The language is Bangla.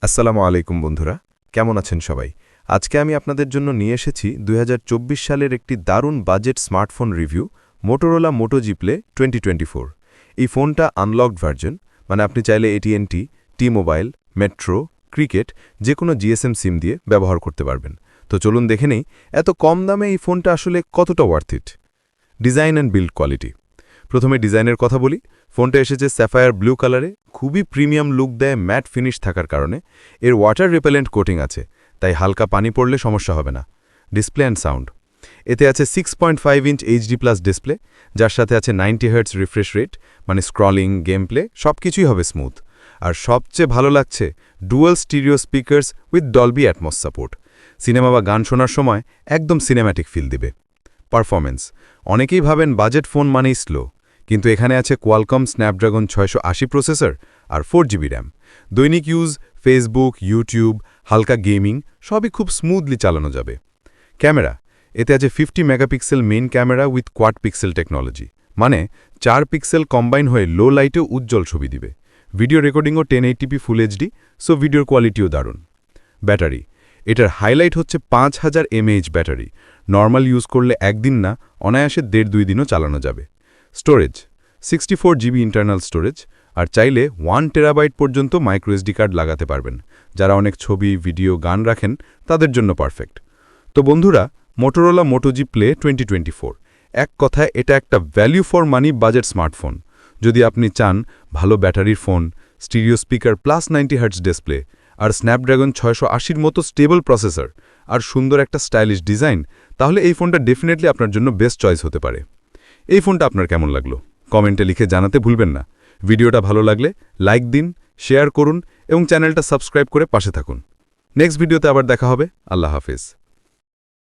আসসালামু আলাইকুম বন্ধুরা, কেমন আছেন সবাই? আজকে আমি আপনাদের জন্য নিয়ে এসেছি ২০২৪ সালের একটি দারুণ budget smartphone review Motorola Moto G Play 2024। এই ফোনটা আনলকড ভার্জন, মানে আপনি চাইলে এটিএনটি, টি-মোবাইল, মেট্রো, ক্রিকেট যে কোনো জিএসএম সিম দিয়ে ব্যবহার করতে পারবেন। তো চলুন দেখে নেই এত কম দামে এই ফোনটা আসলে কতটা worth it. Design and build quality. প্রথমে ডিজাইনের কথা বলি। ফোনটা এসেছে স্যাফায়ার ব্লু কালারে, খুবই প্রিমিয়াম লুক দেয় ম্যাট ফিনিশ থাকার কারণে। এর ওয়াটার রিপেলেন্ট কোটিং আছে, তাই হালকা পানি পড়লে সমস্যা হবে না। Display and sound. এতে আছে 6.5 ইঞ্চ এইচডি প্লাস ডিসপ্লে, যার সাথে আছে 90 হার্টজ রিফ্রেশ রেট, মানে স্ক্রলিং, গেম প্লে সব কিছুই হবে স্মুথ। আর সবচেয়ে ভালো লাগছে dual stereo speakers with Dolby Atmos support. Cinema বা গান শোনার সময় একদম সিনেম্যাটিক ফিল দিবে। পারফরম্যান্স। অনেকেই ভাবেন বাজেট ফোন মানেই স্লো, কিন্তু এখানে আছে কোয়ালকম স্ন্যাপড্রাগন 680 প্রসেসর আর 4GB র্যাম। দৈনিক ইউজ, ফেসবুক, ইউটিউব, হালকা গেমিং সবই খুব স্মুথলি চালানো যাবে। ক্যামেরা। এতে আছে 50 megapixel main camera with quad pixel technology, মানে 4 পিক্সেল কম্বাইন হয়ে লো লাইটেও উজ্জ্বল ছবি দিবে। ভিডিও রেকর্ডিংও 1080p ফুল এইচডি, সো ভিডিওর কোয়ালিটিও দারুণ। ব্যাটারি। এটার হাইলাইট হচ্ছে 5000 mAh ব্যাটারি। নর্মাল ইউজ করলে একদিন না, অনায়াসে 1.5-2 দিনও চালানো যাবে। স্টোরেজ। 64GB ইন্টারনাল স্টোরেজ, আর চাইলে 1 টেরাবাইট পর্যন্ত মাইক্রোএসডি কার্ড লাগাতে পারবেন। যারা অনেক ছবি, ভিডিও, গান রাখেন তাদের জন্য পারফেক্ট। তো বন্ধুরা, মোটোরোলা মোটো জি প্লে 2024, এক কথায় এটা একটা value for money budget smartphone. যদি আপনি চান ভালো ব্যাটারির phone, stereo speaker plus 90 hertz display, আর স্ন্যাপড্রাগন 680-র মতো স্টেবল প্রসেসর, আর সুন্দর একটা স্টাইলিশ ডিজাইন, তাহলে এই ফোনটা ডেফিনেটলি আপনার জন্য বেস্ট চয়েস হতে পারে। এই ফোনটা আপনার কেমন লাগলো কমেন্টে লিখে জানাতে ভুলবেন না। ভিডিওটা ভালো লাগলে লাইক দিন, শেয়ার করুন এবং চ্যানেলটা সাবস্ক্রাইব করে পাশে থাকুন। নেক্সট ভিডিওতে আবার দেখা হবে। আল্লাহ হাফেজ।